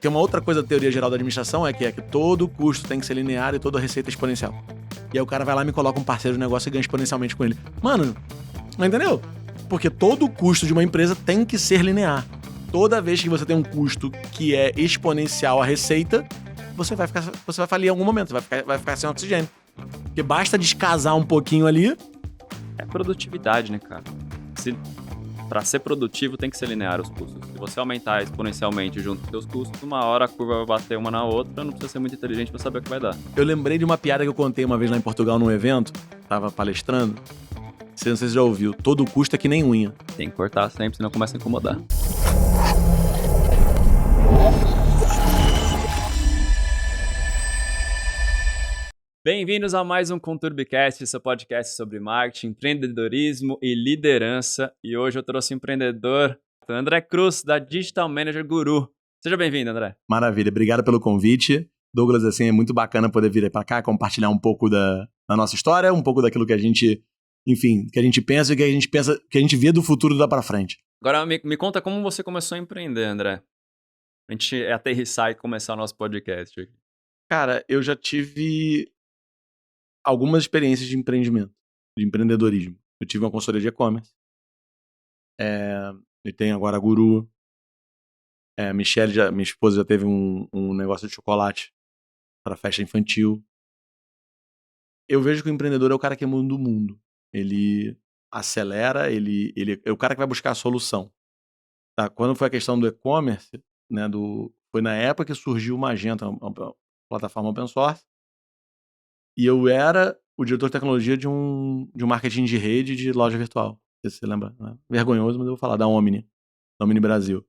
tem uma outra coisa da teoria geral da administração, é que todo custo tem que ser linear e toda receita exponencial. E aí o cara vai lá e me coloca um parceiro de negócio e ganha exponencialmente com ele. Mano, não entendeu? Porque todo custo de uma empresa tem que ser linear. Toda vez que você tem um custo que é exponencial à receita, você vai falir em algum momento, vai ficar sem oxigênio. Porque basta descasar um pouquinho ali. É produtividade, né, cara? Pra ser produtivo tem que ser linear os custos. Se você aumentar exponencialmente junto com os seus custos, uma hora a curva vai bater uma na outra, não precisa ser muito inteligente pra saber o que vai dar. Eu lembrei de uma piada que eu contei uma vez lá em Portugal num evento, tava palestrando. Não sei se você já ouviu. Todo custo é que nem unha. Tem que cortar sempre, senão começa a incomodar. Bem-vindos a mais um ConturbiCast, seu podcast sobre marketing, empreendedorismo e liderança. E hoje eu trouxe o empreendedor André Cruz, da Digital Manager Guru. Seja bem-vindo, André. Maravilha, obrigado pelo convite. Douglas, assim, é muito bacana poder vir aí pra cá, compartilhar um pouco da nossa história, um pouco daquilo que a gente, enfim, que a gente pensa e que a gente vê do futuro dar pra frente. Agora me conta como você começou a empreender, André. A gente aterrissar e começar o nosso podcast. Cara, eu já tive algumas experiências de empreendimento, de empreendedorismo. Eu tive uma consultoria de e-commerce. Eu tenho agora a Guru. Michelle, minha esposa, já teve um negócio de chocolate para festa infantil. Eu vejo que o empreendedor é o cara que muda o mundo. Ele acelera, ele é o cara que vai buscar a solução. Tá? Quando foi a questão do e-commerce, né, foi na época que surgiu o Magento, uma plataforma open source. E eu era o diretor de tecnologia de um marketing de rede de loja virtual. Não sei se você lembra. Né? Vergonhoso, mas eu vou falar. Da Omni Brasil.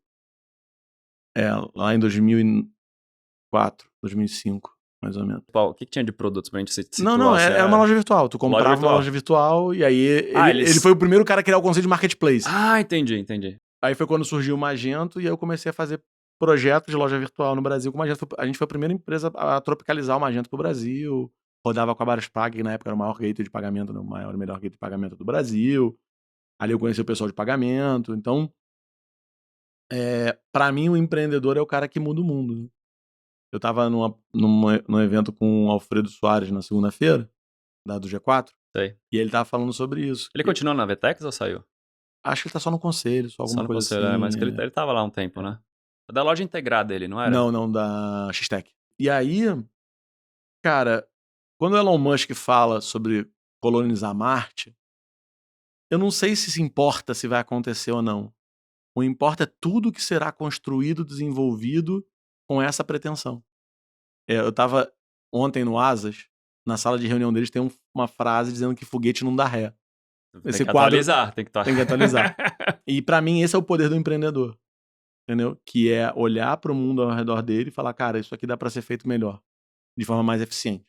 Lá em 2004, 2005, mais ou menos. O que tinha de produtos pra gente se situar? Não, era uma loja virtual. Tu comprava uma loja virtual e aí ele foi o primeiro cara a criar o conceito de marketplace. Ah, entendi. Aí foi quando surgiu o Magento e aí eu comecei a fazer projetos de loja virtual no Brasil com o Magento. A gente foi a primeira empresa a tropicalizar o Magento pro Brasil. Rodava com a Baruspag, que na época era o maior gateway de pagamento, né? O maior e melhor gateway de pagamento do Brasil. Ali eu conheci o pessoal de pagamento. Então, pra mim, o empreendedor é o cara que muda o mundo. Né? Eu tava num evento com o Alfredo Soares na segunda-feira, do G4, Sei. E ele tava falando sobre isso. Ele continua na Vetex ou saiu? Acho que ele tá só no conselho, só alguma coisa conselho, assim. Mas que ele tava lá um tempo, né? Da loja integrada ele, não era? Não, da X-Tech. E aí, cara, quando o Elon Musk fala sobre colonizar Marte, eu não sei se importa se vai acontecer ou não. O importa é tudo que será construído, desenvolvido com essa pretensão. Eu tava ontem no Asas, na sala de reunião deles tem uma frase dizendo que foguete não dá ré. Tem que atualizar. Tem que atualizar. E pra mim esse é o poder do empreendedor. Entendeu? Que é olhar pro mundo ao redor dele e falar, cara, isso aqui dá pra ser feito melhor. De forma mais eficiente.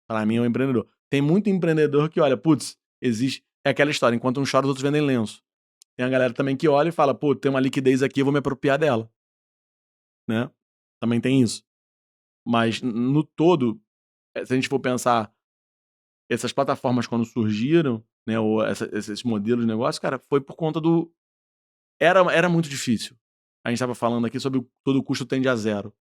Pra mim é um empreendedor. Tem muito empreendedor que olha, putz, existe... É aquela história, enquanto um chora, os outros vendem lenço. Tem a galera também que olha e fala, pô, tem uma liquidez aqui, eu vou me apropriar dela. Né? Também tem isso. Mas, no todo, se a gente for pensar, essas plataformas quando surgiram, né, ou esses modelos de negócio, cara, foi por conta do... Era muito difícil. A gente estava falando aqui sobre todo o custo tende a zero.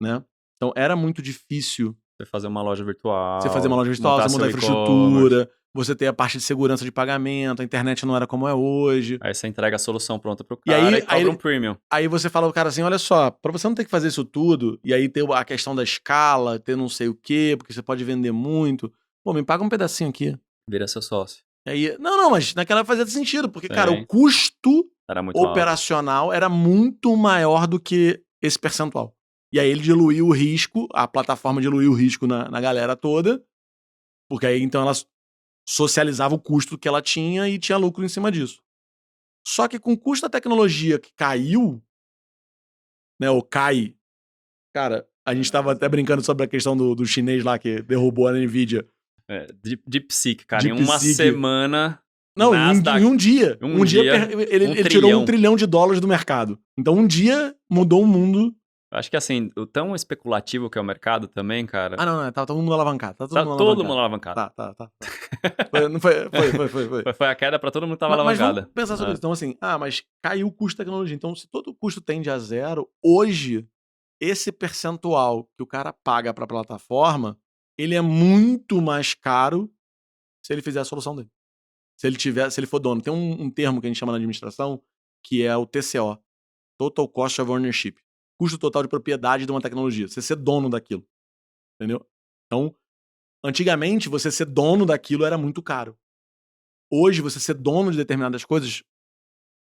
Né? Então, era muito difícil... Você fazer uma loja virtual. Você fazer uma loja virtual, você montar a infraestrutura, você ter a parte de segurança de pagamento, a internet não era como é hoje. Aí você entrega a solução pronta pro cara e cobra um premium. Aí você fala pro cara assim, olha só, pra você não ter que fazer isso tudo, e aí ter a questão da escala, ter não sei o quê, porque você pode vender muito, pô, me paga um pedacinho aqui. Vira seu sócio. E aí, não, mas naquela fazia sentido, porque, cara, o custo operacional era muito maior do que esse percentual. E aí ele diluiu o risco, a plataforma diluiu o risco na galera toda, porque aí então ela socializava o custo que ela tinha e tinha lucro em cima disso. Só que com o custo da tecnologia que caiu, né, ou cai, cara, a gente tava até brincando sobre a questão do chinês lá que derrubou a Nvidia. DeepSeek, cara, em uma semana... Não, em um dia. Um dia ele tirou $1 trilhão do mercado. Então um dia mudou o mundo. Acho que assim, o tão especulativo que é o mercado também, cara... Não, tá todo mundo alavancado. Tá todo mundo alavancado. Tá. Foi. Foi a queda pra todo mundo que tava alavancada. Mas vamos pensar sobre isso. Então assim, mas caiu o custo da tecnologia. Então se todo o custo tende a zero, hoje esse percentual que o cara paga para a plataforma, ele é muito mais caro se ele fizer a solução dele. Se ele for dono. Tem um termo que a gente chama na administração, que é o TCO, Total Cost of Ownership. Custo total de propriedade de uma tecnologia. Você ser dono daquilo. Entendeu? Então, antigamente, você ser dono daquilo era muito caro. Hoje, você ser dono de determinadas coisas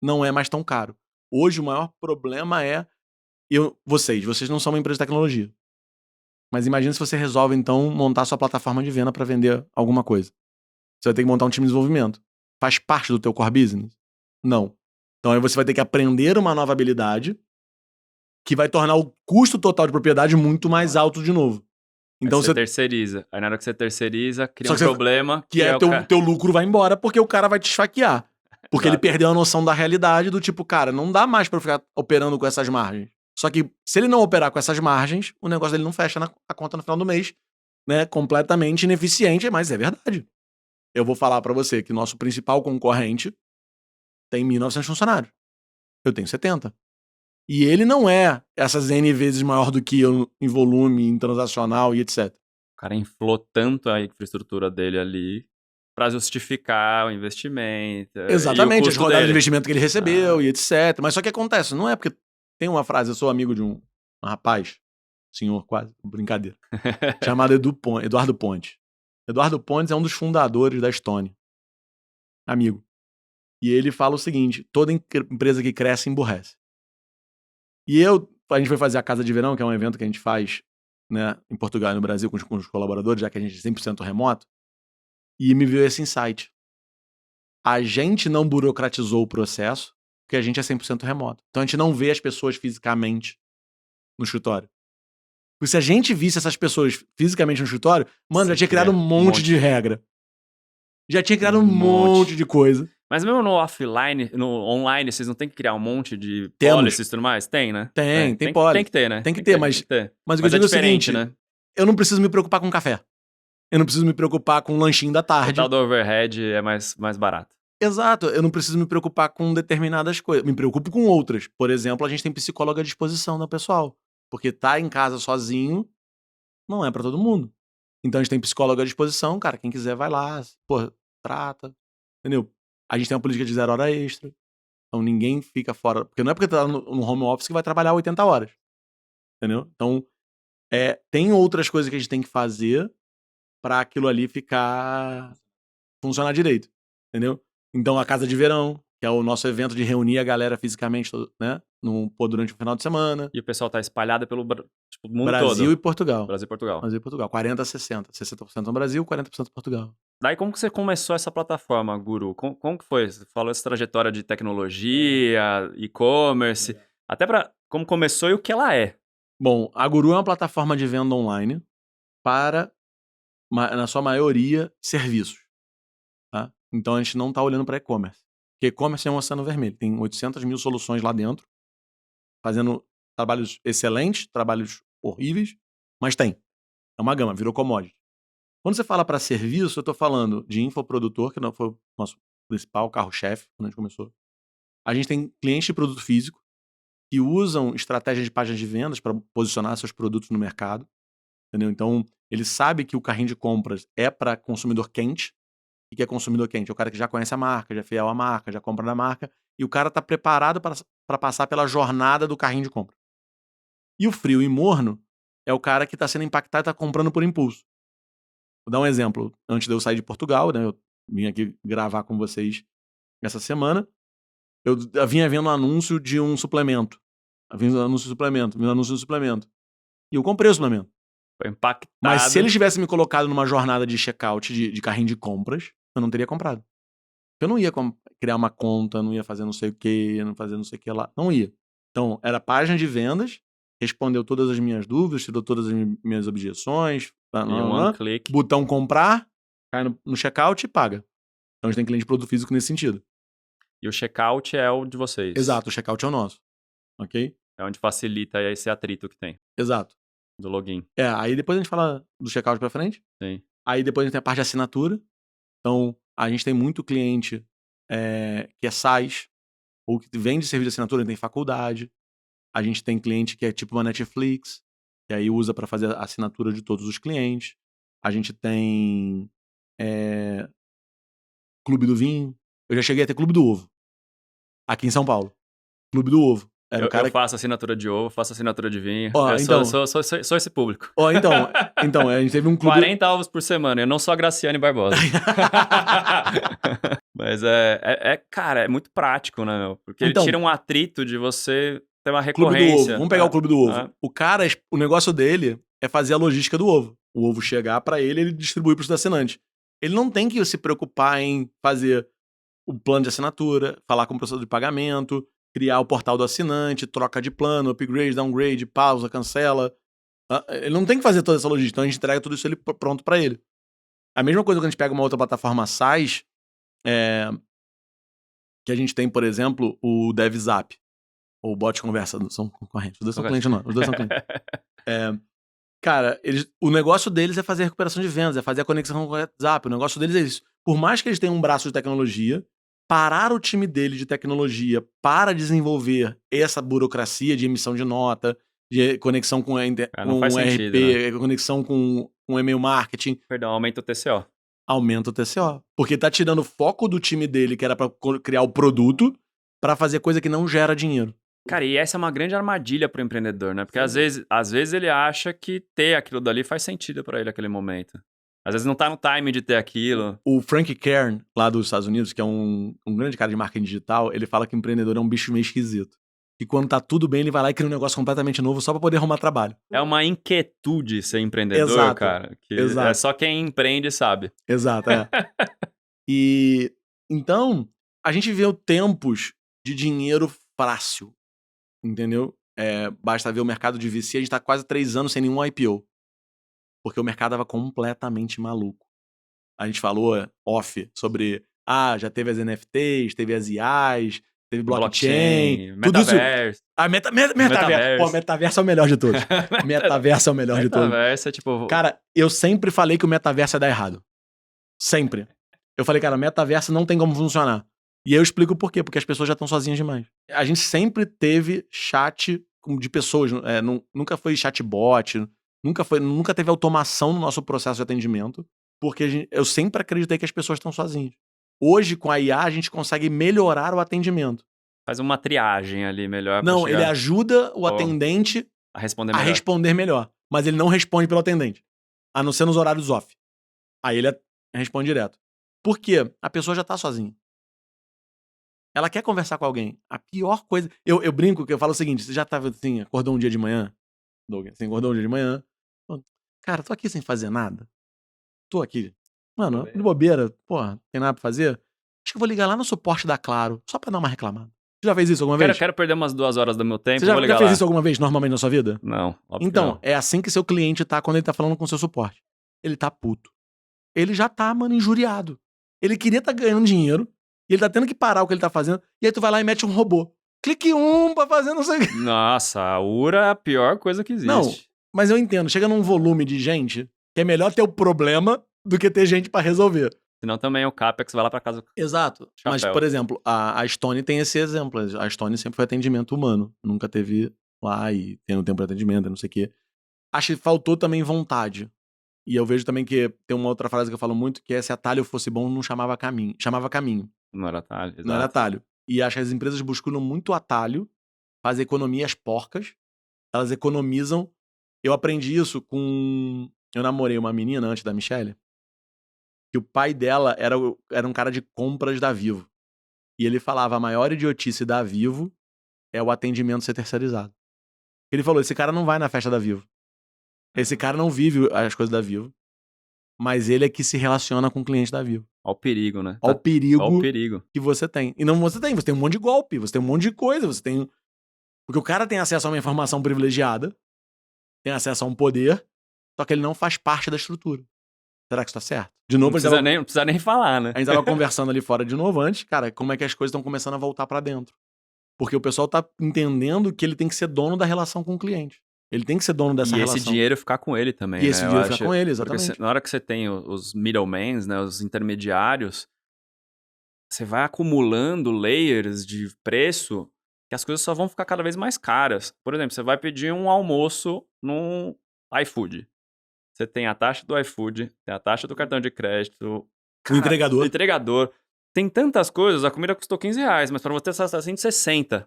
não é mais tão caro. Hoje, o maior problema é vocês não são uma empresa de tecnologia. Mas imagina se você resolve, então, montar sua plataforma de venda para vender alguma coisa. Você vai ter que montar um time de desenvolvimento. Faz parte do teu core business? Não. Então aí você vai ter que aprender uma nova habilidade que vai tornar o custo total de propriedade muito mais alto de novo. Então Aí você terceiriza. Aí na hora que você terceiriza, cria Só um que problema que é teu lucro vai embora porque o cara vai te esfaquear. Porque ele Exato. perdeu a noção da realidade do tipo, cara, não dá mais pra eu ficar operando com essas margens. Só que se ele não operar com essas margens, o negócio dele não fecha a conta no final do mês, né? Completamente ineficiente, mas é verdade. Eu vou falar pra você que nosso principal concorrente tem 1.900 funcionários. Eu tenho 70. E ele não é essas N vezes maior do que eu em volume, em transacional e etc. O cara inflou tanto a infraestrutura dele ali pra justificar o investimento. Exatamente, e o as custo rodadas de dele. investimento que ele recebeu e etc. Mas só que acontece, não é porque tem uma frase, eu sou amigo de um rapaz, senhor quase, brincadeira, chamado Eduardo Pontes. Eduardo Pontes é um dos fundadores da Stone. Amigo. E ele fala o seguinte, toda empresa que cresce emburrece. E a gente foi fazer a Casa de Verão, que é um evento que a gente faz, né, em Portugal e no Brasil com os colaboradores, já que a gente é 100% remoto, e me veio esse insight. A gente não burocratizou o processo, porque a gente é 100% remoto. Então a gente não vê as pessoas fisicamente no escritório. Porque se a gente visse essas pessoas fisicamente no escritório, mano, já tinha criado um monte de regra. Já tinha criado um monte de coisa. Mas mesmo no offline, no online, vocês não tem que criar um monte de Temos. policies e tudo mais? Tem, né? Tem policy. Tem que ter, né? Tem que ter, mas o que eu digo é o seguinte, né? Eu não preciso me preocupar com café. Eu não preciso me preocupar com um lanchinho da tarde. O tal do overhead é mais barato. Exato, eu não preciso me preocupar com determinadas coisas. Me preocupo com outras. Por exemplo, a gente tem psicólogo à disposição da pessoal. Porque tá em casa sozinho não é pra todo mundo. Então a gente tem psicólogo à disposição, cara. Quem quiser vai lá, pô, trata. Entendeu? A gente tem uma política de 0 hora extra. Então ninguém fica fora. Porque não é porque tá no home office que vai trabalhar 80 horas. Entendeu? Então, tem outras coisas que a gente tem que fazer pra aquilo ali funcionar direito. Entendeu? Então, a Casa de Verão, que é o nosso evento de reunir a galera fisicamente, né? Durante o final de semana. E o pessoal tá espalhado pelo mundo Brasil todo. E Portugal. Brasil e Portugal. Brasil e Portugal. 40-60. 60% no Brasil, 40% no Portugal. Daí, como que você começou essa plataforma, Guru? Como que foi? Você falou essa trajetória de tecnologia, e-commerce, até pra como começou e o que ela é. Bom, a Guru é uma plataforma de venda online para, na sua maioria, serviços. Tá? Então, a gente não tá olhando para e-commerce. Porque e-commerce é um oceano vermelho. Tem 800 mil soluções lá dentro, fazendo trabalhos excelentes, trabalhos horríveis, mas tem. É uma gama, virou commodity. Quando você fala para serviço, eu tô falando de infoprodutor, que não foi o nosso principal carro-chefe quando a gente começou. A gente tem clientes de produto físico que usam estratégias de páginas de vendas para posicionar seus produtos no mercado. Entendeu? Então, ele sabe que o carrinho de compras é para consumidor quente. O que é consumidor quente? É o cara que já conhece a marca, já é fiel à marca, já compra da marca. E o cara tá preparado para passar pela jornada do carrinho de compra. E o frio e morno é o cara que está sendo impactado e está comprando por impulso. Vou dar um exemplo. Antes de eu sair de Portugal, né, eu vim aqui gravar com vocês essa semana, eu vinha vendo um anúncio de um suplemento. Vinha um anúncio de suplemento. E eu comprei o suplemento. Foi impactado. Mas se eles tivessem me colocado numa jornada de checkout de carrinho de compras, eu não teria comprado. Eu não ia criar uma conta, não ia fazer não sei o que, não fazer não sei o que lá. Não ia. Então, era página de vendas, respondeu todas as minhas dúvidas, tirou todas as minhas objeções. Clique. Botão comprar, cai no checkout e paga. Então, a gente tem cliente de produto físico nesse sentido. E o checkout é o de vocês. Exato, o checkout é o nosso. Ok? É onde facilita esse atrito que tem. Exato. Do login. Aí depois a gente fala do checkout pra frente. Sim. Aí depois a gente tem a parte de assinatura. Então, a gente tem muito cliente que é SaaS, ou que vende serviço de assinatura, tem faculdade. A gente tem cliente que é tipo uma Netflix, que aí usa para fazer a assinatura de todos os clientes. A gente tem Clube do Vinho. Eu já cheguei a ter Clube do Ovo. Aqui em São Paulo. Clube do Ovo. Era o cara Eu faço assinatura de ovo, faço assinatura de vinho. Ó, Eu então- sou esse público. Então, a gente teve um clube... 40 ovos por semana, eu não sou a Graciane Barbosa. Mas cara, é muito prático, né, meu? Porque Então- ele tira um atrito de você ter uma Clube do Ovo. recorrência. Vamos pegar o Clube do Ovo. Ah. O negócio dele é fazer a logística do ovo. O ovo chegar pra ele, ele distribui pros assinantes. Ele não tem que se preocupar em fazer o plano de assinatura, falar com o processador de pagamento, criar o portal do assinante, troca de plano, upgrade, downgrade, pausa, cancela. Ele não tem que fazer toda essa logística, então a gente entrega tudo isso pronto pra ele. A mesma coisa quando a gente pega uma outra plataforma SaaS, que a gente tem, por exemplo, o DevZap, ou o Bot Conversa, são concorrentes. Os dois são clientes, não. Os dois são clientes. Cara, o negócio deles é fazer a recuperação de vendas, é fazer a conexão com o WhatsApp. O negócio deles é isso. Por mais que eles tenham um braço de tecnologia, parar o time dele de tecnologia para desenvolver essa burocracia de emissão de nota, de conexão com não faz sentido, RP, conexão com e-mail marketing, Perdão, aumenta o TCO. aumenta o TCO. Porque tá tirando o foco do time dele, que era pra criar o produto, pra fazer coisa que não gera dinheiro. Cara, e essa é uma grande armadilha pro empreendedor, né? Porque às vezes ele acha que ter aquilo dali faz sentido pra ele naquele momento. Às vezes não tá no time de ter aquilo. O Frank Kern, lá dos Estados Unidos, que é um grande cara de marketing digital, ele fala que o empreendedor é um bicho meio esquisito. E quando tá tudo bem, ele vai lá e cria um negócio completamente novo só pra poder arrumar trabalho. É uma inquietude ser empreendedor, Exato, cara. Que exato. É só quem empreende sabe. Exato, é. E então, a gente viveu tempos de dinheiro fácil, entendeu? Basta ver o mercado de VC, a gente tá quase 3 anos sem nenhum IPO. Porque o mercado tava completamente maluco. A gente falou off sobre, já teve as NFTs, teve as IAs, teve blockchain, tudo isso. Metaverso. Metaverso. Pô, metaverso é o melhor de todos. Metaverso é o melhor de todos. Metaverso é tipo... Cara, eu sempre falei que o metaverso ia dar errado. Sempre. Eu falei, cara, metaverso não tem como funcionar. E eu explico por quê. Porque as pessoas já estão sozinhas demais. A gente sempre teve chat de pessoas. Nunca foi chatbot. Nunca teve automação no nosso processo de atendimento. Porque eu sempre acreditei que as pessoas estão sozinhas. Hoje, com a IA, a gente consegue melhorar o atendimento. Faz uma triagem ali melhor. Não, ele ajuda o atendente a responder melhor. Mas ele não responde pelo atendente. A não ser nos horários off. Aí ele responde direto. Por quê? A pessoa já tá sozinha. Ela quer conversar com alguém. A pior coisa... Eu brinco que eu falo o seguinte, você já tava assim, acordou um dia de manhã? Douglas, assim, acordou um dia de manhã. Cara, tô aqui sem fazer nada. Tô aqui. Mano, de bobeira. Porra, tem nada pra fazer? Acho que eu vou ligar lá no suporte da Claro, só pra dar uma reclamada. Você já fez isso alguma vez? Quero perder umas 2 horas do meu tempo, Você já vou ligar fez lá. isso alguma vez normalmente na sua vida? Não, óbvio Então, que não. é assim que seu cliente tá quando ele tá falando com o seu suporte. Ele tá puto. Ele já tá, mano, injuriado. Ele queria tá ganhando dinheiro, e ele tá tendo que parar o que ele tá fazendo, e aí tu vai lá e mete um robô. Clique pra fazer não sei o que. Nossa, a URA é a pior coisa que existe. Não, mas eu entendo. Chega num volume de gente que é melhor ter o problema do que ter gente pra resolver. Senão também o CAPEX vai lá pra casa. Exato. Chapéu. Mas, por exemplo, a Stone tem esse exemplo. A Stone sempre foi atendimento humano. Nunca teve lá e tendo tempo de atendimento, não sei o quê. Acho que faltou também vontade. E eu vejo também que tem uma outra frase que eu falo muito, que é se atalho fosse bom, não chamava caminho. Chamava caminho. Não era atalho, exato. Não era atalho. E acho que as empresas buscam muito atalho, fazem economias porcas. Elas economizam. Eu aprendi isso com... Eu namorei uma menina antes da Michelle, que o pai dela era um cara de compras da Vivo. E ele falava, a maior idiotice da Vivo é o atendimento ser terceirizado. Ele falou, esse cara não vai na festa da Vivo. Esse cara não vive as coisas da Vivo. Mas ele é que se relaciona com o cliente da Vivo. Olha o perigo, né? Olha o perigo, Olha o perigo que você tem. E não você tem um monte de golpe, você tem um monte de coisa, você tem... Porque o cara tem acesso a uma informação privilegiada, tem acesso a um poder, só que ele não faz parte da estrutura. Será que isso tá certo? De novo, não precisa nem falar, né? A gente tava conversando ali fora de novo antes, cara, como é que as coisas estão começando a voltar pra dentro. Porque o pessoal tá entendendo que ele tem que ser dono da relação com o cliente. Ele tem que ser dono dessa relação. E esse dinheiro ficar com ele também, E esse dinheiro ficar com ele, exatamente. Porque na hora que você tem os middlemen, né, os intermediários, você vai acumulando layers de preço que as coisas só vão ficar cada vez mais caras. Por exemplo, você vai pedir um almoço num iFood. Você tem a taxa do iFood, tem a taxa do cartão de crédito, O entregador. entregador. Tem tantas coisas, a comida custou R$15, mas para você acessar 160.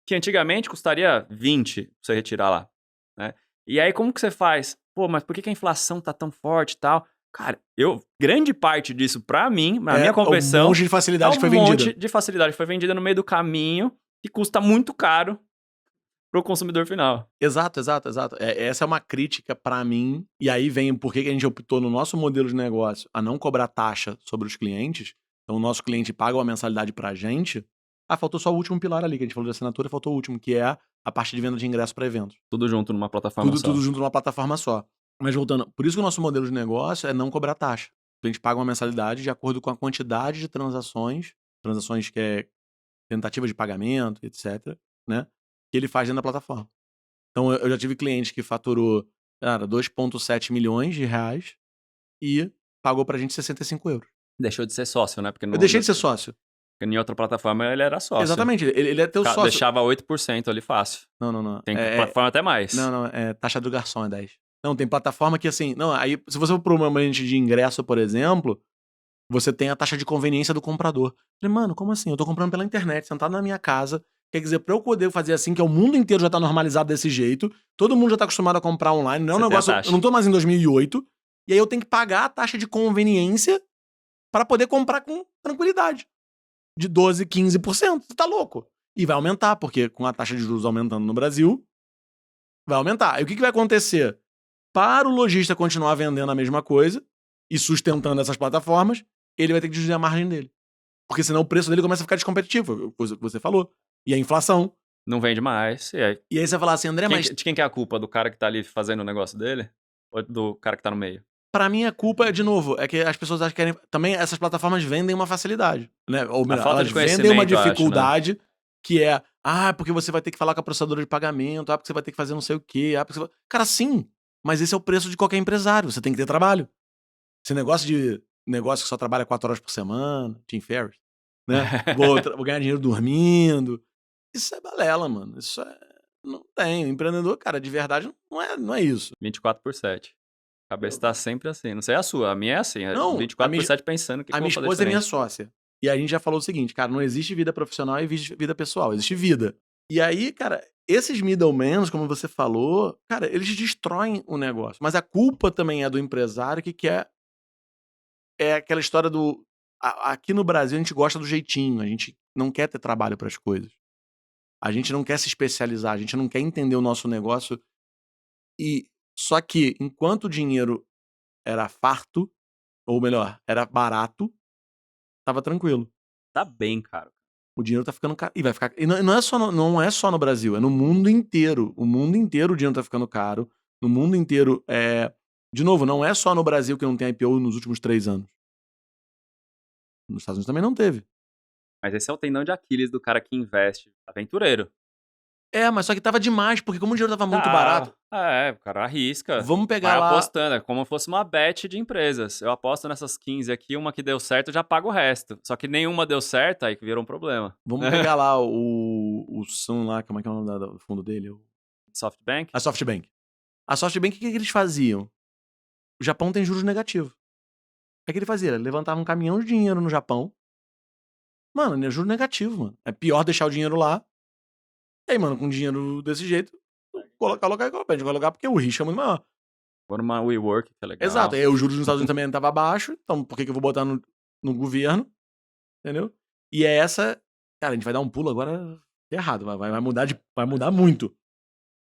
Que antigamente custaria 20 pra você retirar lá, né? E aí como que você faz? Pô, mas por que a inflação tá tão forte e tal? Cara, grande parte disso pra mim, na minha compreensão, um monte de facilidade é que foi um vendida. monte de facilidade que foi vendida no meio do caminho que custa muito caro pro consumidor final. Exato. Essa é uma crítica pra mim, e aí vem por que a gente optou no nosso modelo de negócio a não cobrar taxa sobre os clientes. Então o nosso cliente paga uma mensalidade pra gente. Faltou só o último pilar ali, que a gente falou de assinatura, faltou o último, que é a parte de venda de ingresso pra eventos. Tudo junto numa plataforma só. Tudo junto numa plataforma só. Mas voltando, por isso que o nosso modelo de negócio é não cobrar taxa. A gente paga uma mensalidade de acordo com a quantidade de transações que é tentativa de pagamento, etc., né? Que ele faz dentro da plataforma. Então, eu já tive cliente que faturou, cara, 2,7 milhões de reais e pagou pra gente 65 euros. Deixou de ser sócio, né? Porque Eu deixei de ser sócio. Porque em outra plataforma ele era sócio. Exatamente, ele é teu sócio. Deixava 8% ali fácil. Não. Tem plataforma até mais. Não, taxa do garçom é 10. Não, tem plataforma que assim, não, aí se você for para uma ambiente de ingresso, por exemplo, você tem a taxa de conveniência do comprador. Eu falei, mano, como assim? Eu tô comprando pela internet, sentado na minha casa. Quer dizer, pra eu poder fazer assim, que é o mundo inteiro já tá normalizado desse jeito, todo mundo já tá acostumado a comprar online, não é um negócio, eu não tô mais em 2008, e aí eu tenho que pagar a taxa de conveniência para poder comprar com tranquilidade. De 12%, 15%. Você tá louco. E vai aumentar, porque com a taxa de juros aumentando no Brasil, vai aumentar. E o que vai acontecer? Para o lojista continuar vendendo a mesma coisa e sustentando essas plataformas, ele vai ter que diminuir a margem dele. Porque senão o preço dele começa a ficar descompetitivo, coisa que você falou. E a inflação. Não vende mais. E aí você vai falar assim, André, mas... De quem que é a culpa? Do cara que tá ali fazendo o negócio dele? Ou do cara que tá no meio? Pra mim, a culpa é, de novo, é que as pessoas acham que querem... Também essas plataformas vendem uma facilidade, né? Ou melhor, elas vendem uma dificuldade, acho, né? Que é, porque você vai ter que falar com a processadora de pagamento, porque você vai ter que fazer não sei o quê, porque você vai... Cara, sim, mas esse é o preço de qualquer empresário, você tem que ter trabalho. Esse negócio que só trabalha 4 horas por semana, Tim Ferriss, né? Vou ganhar dinheiro dormindo. Isso é balela, mano. Isso é... Não tem. O empreendedor, cara, de verdade, não é isso. 24/7. A cabeça tá sempre assim. Não sei a sua, a minha é assim. Não, 24/7 pensando que a minha esposa é minha sócia. E a gente já falou o seguinte, cara, não existe vida profissional e vida pessoal. Existe vida. E aí, cara, esses middlemen, como você falou, cara, eles destroem o negócio. Mas a culpa também é do empresário que quer... É aquela história do... Aqui no Brasil, a gente gosta do jeitinho. A gente não quer ter trabalho para as coisas. A gente não quer se especializar. A gente não quer entender o nosso negócio. E só que, enquanto o dinheiro era farto, ou melhor, era barato, tava tranquilo. Tá bem caro. O dinheiro tá ficando caro. E vai ficar... E não é só no Brasil, é no mundo inteiro. O mundo inteiro o dinheiro tá ficando caro. No mundo inteiro, de novo, não é só no Brasil que não tem IPO nos últimos 3 anos. Nos Estados Unidos também não teve. Mas esse é o tendão de Aquiles do cara que investe. Aventureiro. Mas só que tava demais, porque como o dinheiro tava muito barato... o cara arrisca. Vamos pegar vai apostando, é como se fosse uma bet de empresas. Eu aposto nessas 15 aqui, uma que deu certo, eu já pago o resto. Só que nenhuma deu certo, aí que virou um problema. Vamos pegar lá o Sun lá, como é que é o nome do fundo dele? SoftBank? A SoftBank. A SoftBank, o que eles faziam? O Japão tem juros negativos. O que ele fazia? Ele levantava um caminhão de dinheiro no Japão. Mano, é juro negativo, mano. É pior deixar o dinheiro lá. E aí, mano, com dinheiro desse jeito, colocar porque o risco é muito maior. Por uma WeWork, que é legal. Exato. Aí os juros nos Estados Unidos também estavam abaixo, então por que eu vou botar no governo? Entendeu? E é essa... Cara, a gente vai dar um pulo agora errado. Vai mudar muito.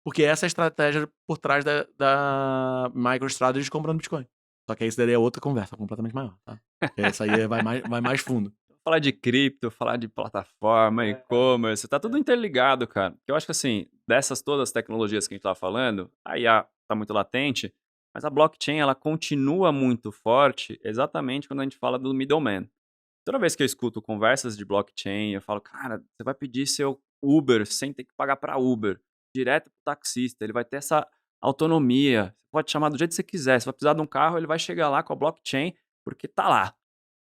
Porque essa é a estratégia por trás da MicroStrategy comprando Bitcoin. Só que aí isso daí é outra conversa completamente maior, tá? Essa aí vai mais fundo. Falar de cripto, falar de plataforma, e-commerce, tá tudo interligado, cara. Eu acho que assim, dessas todas as tecnologias que a gente tava falando, a IA tá muito latente, mas a blockchain, ela continua muito forte exatamente quando a gente fala do middleman. Toda vez que eu escuto conversas de blockchain, eu falo, cara, você vai pedir seu Uber sem ter que pagar para Uber, direto pro taxista, ele vai ter essa autonomia, você pode chamar do jeito que você quiser, se vai precisar de um carro, ele vai chegar lá com a blockchain, porque tá lá.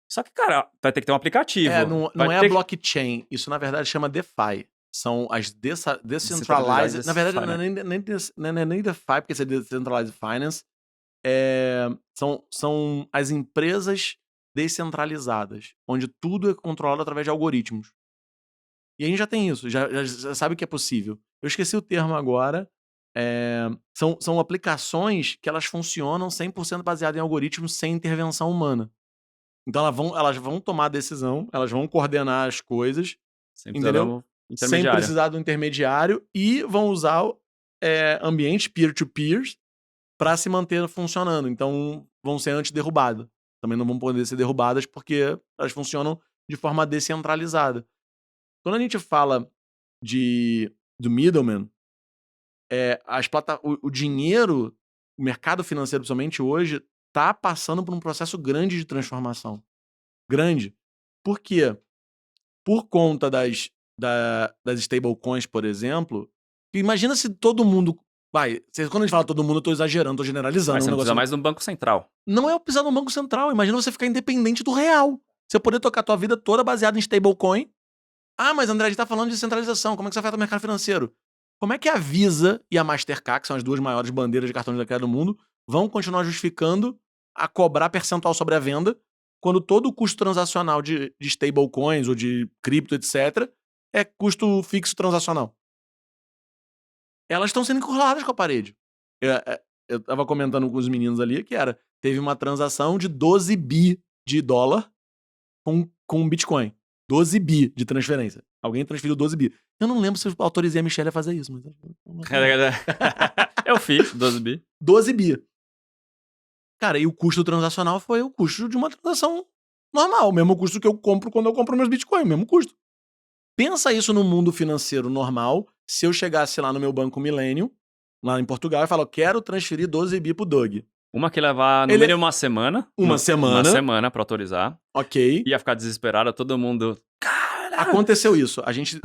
Só que, cara, vai ter que ter um aplicativo. Não é a blockchain. Isso, na verdade, chama DeFi. são as decentralized. Decentralized Na verdade, não é finance. nem DeFi, porque isso é Decentralized Finance. São as empresas descentralizadas, onde tudo é controlado através de algoritmos. E a gente já tem isso, já sabe que é possível. Eu esqueci o termo agora. São aplicações que elas funcionam 100% baseadas em algoritmos sem intervenção humana. Então elas vão tomar decisão, elas vão coordenar as coisas, Sem precisar de entendeu? um Sem intermediário. precisar do intermediário, e vão usar ambientes peer-to-peers para se manter funcionando. Então vão ser antiderrubadas. Também não vão poder ser derrubadas porque elas funcionam de forma descentralizada. Quando a gente fala do middleman, o dinheiro, o mercado financeiro, principalmente hoje, está passando por um processo grande de transformação. Grande. Por quê? Por conta das stablecoins, por exemplo. Imagina se todo mundo. Quando a gente fala todo mundo, eu tô exagerando, tô generalizando. Mas você não negócio precisa mais de um banco central. Não é precisar de um banco central. Imagina você ficar independente do real. Você poder tocar a tua vida toda baseada em stablecoin. Mas André, a gente tá falando de centralização. Como é que isso afeta o mercado financeiro? Como é que a Visa e a Mastercard, que são as duas maiores bandeiras de cartões de crédito do mundo, vão continuar justificando a cobrar percentual sobre a venda quando todo o custo transacional de stablecoins ou de cripto, etc., é custo fixo transacional? Elas estão sendo encurraladas com a parede. Eu tava comentando com os meninos ali que teve uma transação de 12 bi de dólar com Bitcoin. 12 bi de transferência. Alguém transferiu 12 bi. Eu não lembro se eu autorizei a Michelle a fazer isso, mas... Eu fiz 12 bi. 12 bi. Cara, e o custo transacional foi o custo de uma transação normal. O mesmo custo que eu compro quando eu compro meus Bitcoin. O mesmo custo. Pensa isso no mundo financeiro normal. Se eu chegasse lá no meu Banco Millennium, lá em Portugal, e falo, quero transferir 12 bi pro Doug. Uma que levar no mínimo uma semana. Uma semana. Uma semana pra autorizar. Ok. Ia ficar desesperado, todo mundo... Cara! Aconteceu isso. A gente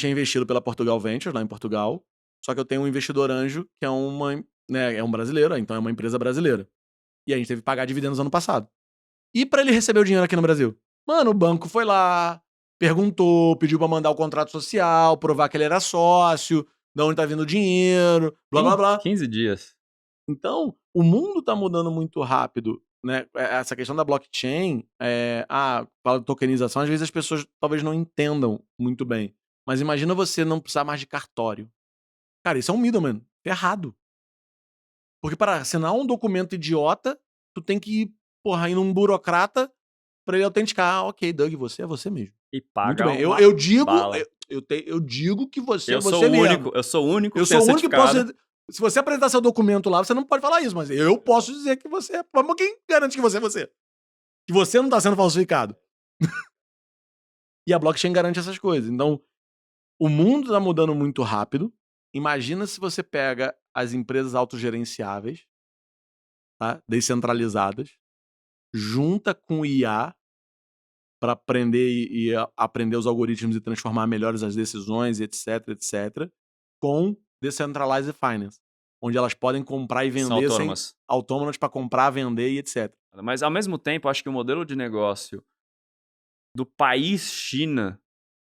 é investido pela Portugal Ventures, lá em Portugal. Só que eu tenho um investidor anjo, que é um brasileiro, então é uma empresa brasileira. E a gente teve que pagar dividendos ano passado. E pra ele receber o dinheiro aqui no Brasil? Mano, o banco foi lá, perguntou, pediu pra mandar o contrato social, provar que ele era sócio, de onde tá vindo o dinheiro, blá, blá, blá. 15 dias. Então, o mundo tá mudando muito rápido, né? Essa questão da blockchain, fala de tokenização, às vezes as pessoas talvez não entendam muito bem. Mas imagina você não precisar mais de cartório. Cara, isso é um middleman. Errado. Porque para assinar um documento idiota, tu tem que ir num burocrata pra ele autenticar. Ok, Doug, você é você mesmo. E paga muito bem. uma Eu digo, bala. eu digo que você é Eu sou você o mesmo. único, eu sou o único Eu que sou tem o único que posso... certificado. Se você apresentar seu documento lá, você não pode falar isso, mas eu posso dizer que você é... Mas quem garante que você é você? Que você não tá sendo falsificado. E a blockchain garante essas coisas. Então, o mundo tá mudando muito rápido. Imagina se você pega as empresas autogerenciáveis, tá? Descentralizadas, junta com o IA para aprender e aprender os algoritmos e transformar melhores as decisões, etc, etc, com Decentralized Finance, onde elas podem comprar e vender São autônomas. autônomas para comprar, vender e etc. Mas, ao mesmo tempo, acho que o modelo de negócio do país China,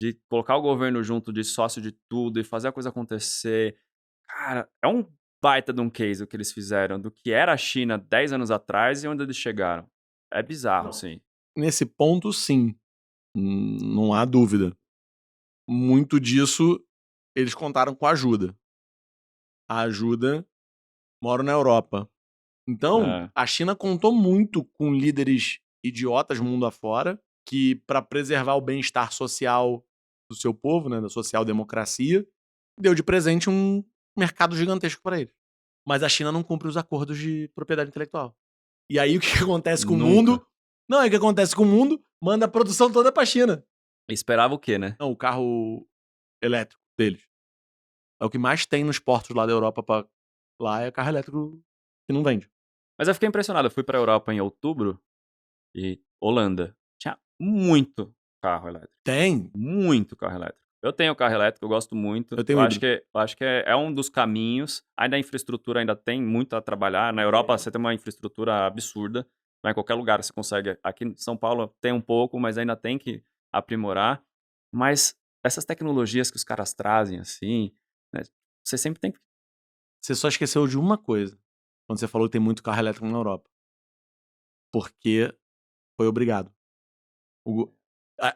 de colocar o governo junto de sócio de tudo e fazer a coisa acontecer, cara, é um baita de um case o que eles fizeram, do que era a China 10 anos atrás e onde eles chegaram. É bizarro, sim. Nesse ponto, sim. Não há dúvida. Muito disso, eles contaram com a ajuda. A ajuda mora na Europa. Então, a China contou muito com líderes idiotas mundo afora, que, para preservar o bem-estar social do seu povo, né, da social-democracia, deu de presente um mercado gigantesco para eles. Mas a China não cumpre os acordos de propriedade intelectual. E aí o que acontece com o mundo? Não, aí o que acontece com o mundo? Manda a produção toda pra China. Esperava o quê, né? Não, o carro elétrico deles. É o que mais tem nos portos lá da Europa lá é carro elétrico que não vende. Mas eu fiquei impressionado. Eu fui pra Europa em outubro e Holanda. Tinha muito carro elétrico. Tem. Muito carro elétrico. Eu tenho carro elétrico, eu gosto muito. Eu tenho acho que é um dos caminhos. Ainda a infraestrutura ainda tem muito a trabalhar. Na Europa você tem uma infraestrutura absurda. Vai em qualquer lugar você consegue. Aqui em São Paulo tem um pouco, mas ainda tem que aprimorar. Mas essas tecnologias que os caras trazem, assim, né, você sempre tem que... Você só esqueceu de uma coisa, quando você falou que tem muito carro elétrico na Europa. Porque foi obrigado.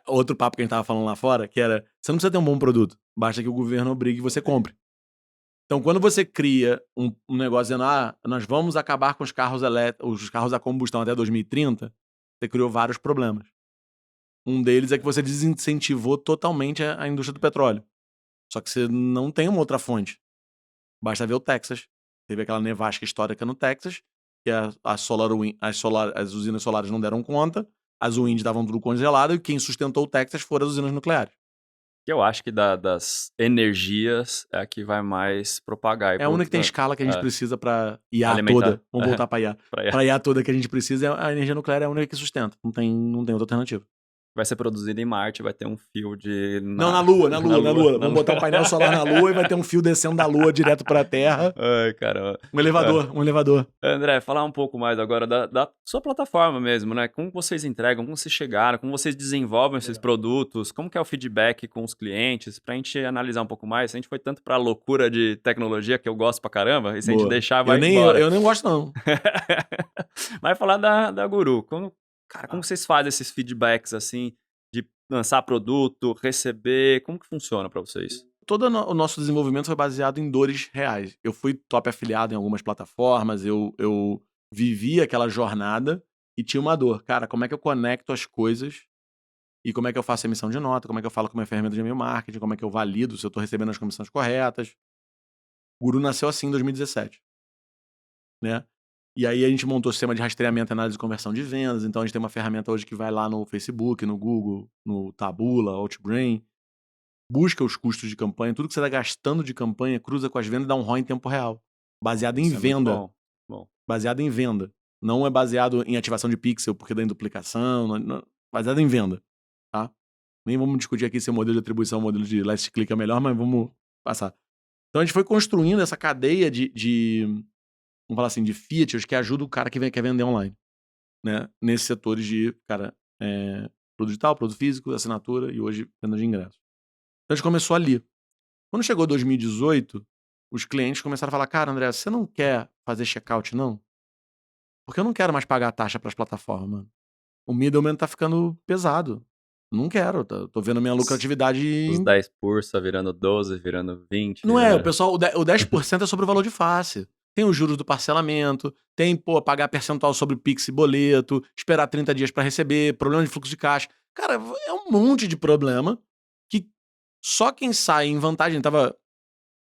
Outro papo que a gente tava falando lá fora, que era, você não precisa ter um bom produto, basta que o governo obrigue e você compre. Então, quando você cria um negócio dizendo, nós vamos acabar com os carros a combustão até 2030, você criou vários problemas. Um deles é que você desincentivou totalmente a indústria do petróleo. Só que você não tem uma outra fonte. Basta ver o Texas. Teve aquela nevasca histórica no Texas, que as usinas solares não deram conta, as winds estavam tudo congelado, e quem sustentou o Texas foram as usinas nucleares. Eu acho que das energias é a que vai mais propagar. É a única que tem escala que a gente precisa pra IA alimentar. toda. Vamos voltar pra IA. Pra IA toda que a gente precisa, a energia nuclear é a única que sustenta. Não tem outra alternativa. Vai ser produzido em Marte, vai ter um fio de... Não, na Lua. Vamos botar um painel solar na Lua e vai ter um fio descendo da Lua direto pra Terra. Ai, caramba. Um elevador. André, falar um pouco mais agora da sua plataforma mesmo, né? Como vocês entregam, como vocês chegaram, como vocês desenvolvem esses produtos, como que é o feedback com os clientes, pra gente analisar um pouco mais. A gente foi tanto pra loucura de tecnologia, que eu gosto pra caramba, e se a gente deixar, vai embora. Eu nem gosto, não. Mas falar da Guru, como vocês fazem esses feedbacks, assim, de lançar produto, receber, como que funciona pra vocês? Todo o nosso desenvolvimento foi baseado em dores reais. Eu fui top afiliado em algumas plataformas, eu vivi aquela jornada e tinha uma dor. Cara, como é que eu conecto as coisas e como é que eu faço a emissão de nota, como é que eu falo com a minha ferramenta de e-mail marketing, como é que eu valido se eu estou recebendo as comissões corretas. O Guru nasceu assim em 2017, né? E aí a gente montou o sistema de rastreamento e análise de conversão de vendas. Então a gente tem uma ferramenta hoje que vai lá no Facebook, no Google, no Taboola, Outbrain, busca os custos de campanha, tudo que você está gastando de campanha, cruza com as vendas e dá um ROI em tempo real. Baseado em venda. Muito bom. Baseado em venda. Não é baseado em ativação de pixel, porque dá em duplicação. Não, baseado em venda. Tá? Nem vamos discutir aqui se o modelo de atribuição, o modelo de last click é melhor, mas vamos passar. Então a gente foi construindo essa cadeia vamos falar assim, de features que ajuda o cara que quer vender online. Né? Nesses setores de, produto digital, produto físico, assinatura e hoje venda de ingressos. Então a gente começou ali. Quando chegou 2018, os clientes começaram a falar, cara, André, você não quer fazer checkout, não? Porque eu não quero mais pagar a taxa para as plataformas, mano. O middleman tá ficando pesado. Não quero, tô vendo minha lucratividade... Os 10% virando 12, virando 20. Não é, o pessoal, o 10% é sobre o valor de face. Tem os juros do parcelamento, tem, pagar percentual sobre Pix e boleto, esperar 30 dias para receber, problema de fluxo de caixa. Cara, é um monte de problema que só quem sai em vantagem... Tava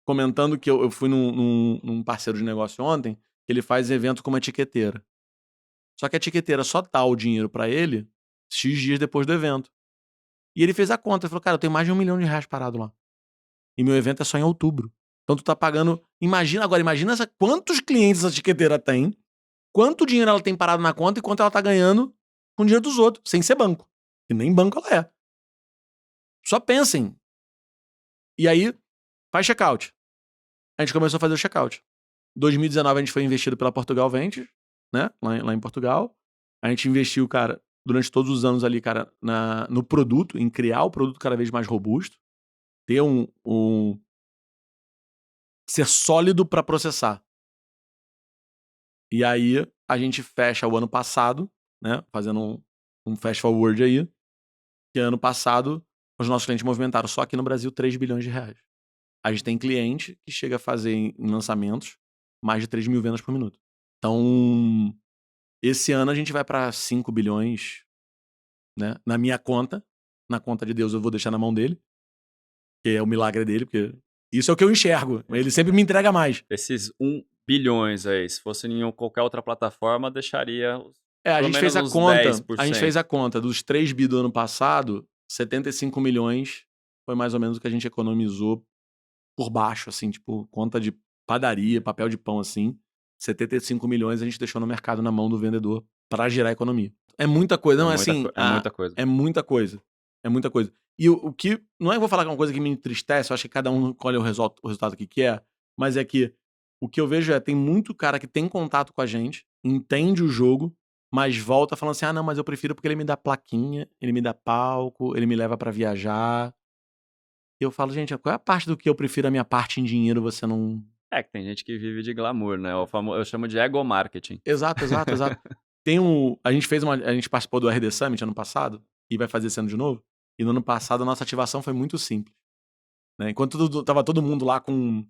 comentando que eu fui num parceiro de negócio ontem, que ele faz evento como etiqueteira. Só que a etiqueteira só dá o dinheiro para ele X dias depois do evento. E ele fez a conta, ele falou, cara, eu tenho mais de R$1 milhão parado lá. E meu evento é só em outubro. Então tu tá pagando... Imagina quantos clientes essa etiqueteira tem, quanto dinheiro ela tem parado na conta e quanto ela tá ganhando com o dinheiro dos outros, sem ser banco. E nem banco ela é. Só pensem. E aí, faz checkout. A gente começou a fazer o checkout. Em 2019 a gente foi investido pela Portugal Ventures, né? Lá em Portugal. A gente investiu, cara, durante todos os anos ali, cara, no produto, em criar o produto cada vez mais robusto, ter ser sólido para processar. E aí a gente fecha o ano passado, né? Fazendo um fast forward aí, que ano passado os nossos clientes movimentaram só aqui no Brasil R$3 bilhões. A gente tem cliente que chega a fazer em lançamentos mais de 3 mil vendas por minuto. Então, esse ano a gente vai para 5 bilhões, né? Na minha conta. Na conta de Deus eu vou deixar na mão dele, que é o milagre dele, porque isso é o que eu enxergo. Ele sempre me entrega mais. Esses 1 bilhões aí, se fosse em qualquer outra plataforma, deixaria a gente fez a conta. 10%. A gente fez a conta dos 3 bi do ano passado, 75 milhões foi mais ou menos o que a gente economizou por baixo, assim, tipo, conta de padaria, papel de pão, assim. 75 milhões a gente deixou no mercado na mão do vendedor para gerar a economia. É muita coisa, não é assim... É muita coisa. É muita coisa. É muita coisa. E o que... Não é que eu vou falar que é uma coisa que me entristece, eu acho que cada um colhe o resultado que quer, mas é que o que eu vejo tem muito cara que tem contato com a gente, entende o jogo, mas volta falando assim, não, mas eu prefiro porque ele me dá plaquinha, ele me dá palco, ele me leva para viajar. E eu falo, gente, qual é a parte do que eu prefiro a minha parte em dinheiro você não... É que tem gente que vive de glamour, né? Eu chamo de ego marketing. Exato. A gente participou do RD Summit ano passado, e vai fazer esse ano de novo. E no ano passado a nossa ativação foi muito simples. Né? Enquanto tava todo mundo lá com...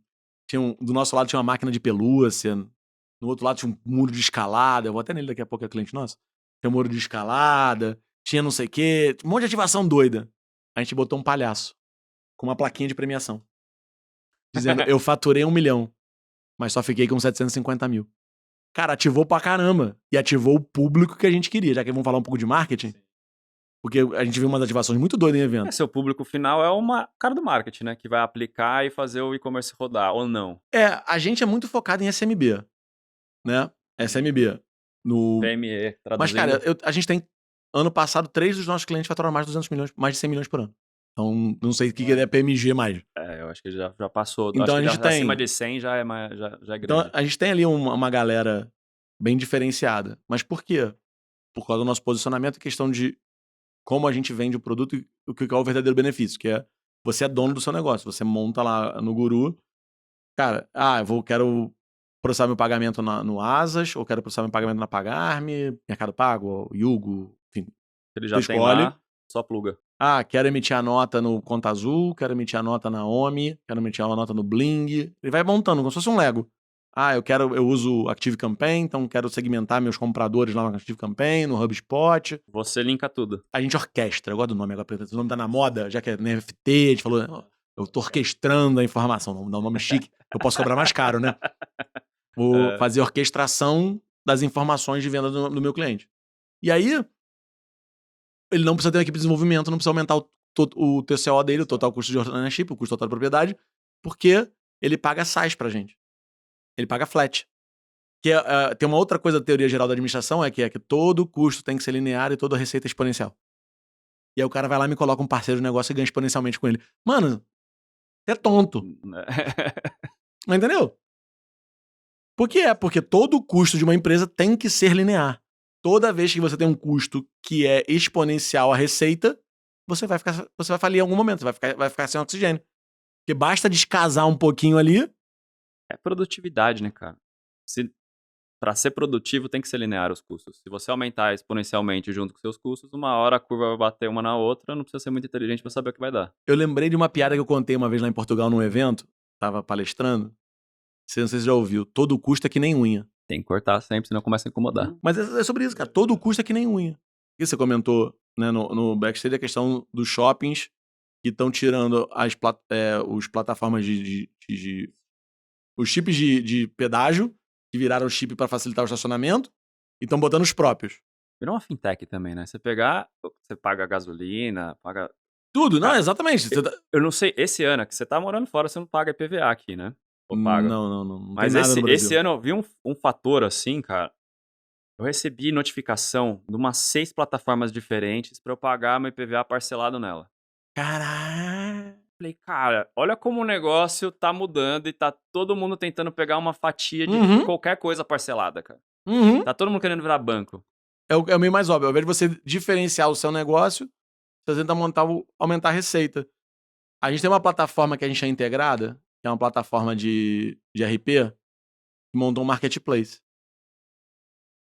do nosso lado tinha uma máquina de pelúcia, no outro lado tinha um muro de escalada, eu vou até nele daqui a pouco, é cliente nosso. Tinha um muro de escalada, tinha não sei o quê, um monte de ativação doida. A gente botou um palhaço com uma plaquinha de premiação, dizendo, eu faturei 1 milhão, mas só fiquei com 750 mil. Cara, ativou pra caramba. E ativou o público que a gente queria. Já que vamos falar um pouco de marketing. Porque a gente viu umas ativações muito doidas em evento. Seu público final é uma cara do marketing, né? Que vai aplicar e fazer o e-commerce rodar, ou não. A gente é muito focado em SMB. Né? SMB. PME, traduzindo. Mas, cara, a gente tem... Ano passado, 3 dos nossos clientes faturaram mais de 200 milhões, mais de 100 milhões por ano. Então, não sei o que é PMG mais. Eu acho que já passou. Então, acho a gente tem... acima de 100 já é grande. Então, a gente tem ali uma galera bem diferenciada. Mas por quê? Por causa do nosso posicionamento em questão de como a gente vende o produto e o que é o verdadeiro benefício, que é você é dono do seu negócio. Você monta lá no Guru, cara, quero processar meu pagamento no Asas, ou quero processar meu pagamento na Pagar.me, Mercado Pago, Yugo, enfim. Ele já tem lá, só pluga. Quero emitir a nota no Conta Azul, quero emitir a nota na Omi, quero emitir a nota no Bling. Ele vai montando, como se fosse um Lego. Eu uso Active Campaign, então quero segmentar meus compradores lá no Active Campaign, no HubSpot. Você linka tudo. A gente orquestra, eu gosto do nome agora, o nome tá na moda, já que é NFT, a gente falou, eu tô orquestrando a informação, não dá um nome chique, eu posso cobrar mais caro, né? Vou fazer orquestração das informações de venda do meu cliente. E aí, ele não precisa ter uma equipe de desenvolvimento, não precisa aumentar o TCO dele, o total custo de ownership, o custo total de propriedade, porque ele paga SaaS pra gente. Ele paga flat. Tem uma outra coisa da teoria geral da administração, que todo custo tem que ser linear e toda receita é exponencial. E aí o cara vai lá e me coloca um parceiro de negócio e ganha exponencialmente com ele. Mano, você é tonto. Mas entendeu? Por que é? Porque todo custo de uma empresa tem que ser linear. Toda vez que você tem um custo que é exponencial à receita, você vai falir em algum momento, vai ficar sem oxigênio. Porque basta descasar um pouquinho ali. É produtividade, né, cara? Para ser produtivo tem que ser linear os custos. Se você aumentar exponencialmente junto com seus custos, uma hora a curva vai bater uma na outra, não precisa ser muito inteligente para saber o que vai dar. Eu lembrei de uma piada que eu contei uma vez lá em Portugal num evento, tava palestrando. Não sei se você já ouviu. Todo custo é que nem unha. Tem que cortar sempre, senão começa a incomodar. Mas é sobre isso, cara. Todo custo é que nem unha. E você comentou, né, no backstage a questão dos shoppings que estão tirando os plataformas os chips de pedágio, que viraram chip para facilitar o estacionamento, e estão botando os próprios. Virou uma fintech também, né? Você paga gasolina, paga... Tudo, não, exatamente. Eu não sei, esse ano, que você tá morando fora, você não paga IPVA aqui, né? Ou paga? Não Mas tem nada no Brasil. esse ano eu vi um fator assim, cara. Eu recebi notificação de umas 6 plataformas diferentes pra eu pagar meu IPVA parcelado nela. Caralho. Falei, cara, olha como o negócio tá mudando e tá todo mundo tentando pegar uma fatia de qualquer coisa parcelada, cara. Tá todo mundo querendo virar banco. É o meio mais óbvio. Ao invés de você diferenciar o seu negócio, você tenta aumentar a receita. A gente tem uma plataforma que a gente é integrada, que é uma plataforma de RP, que montou um marketplace.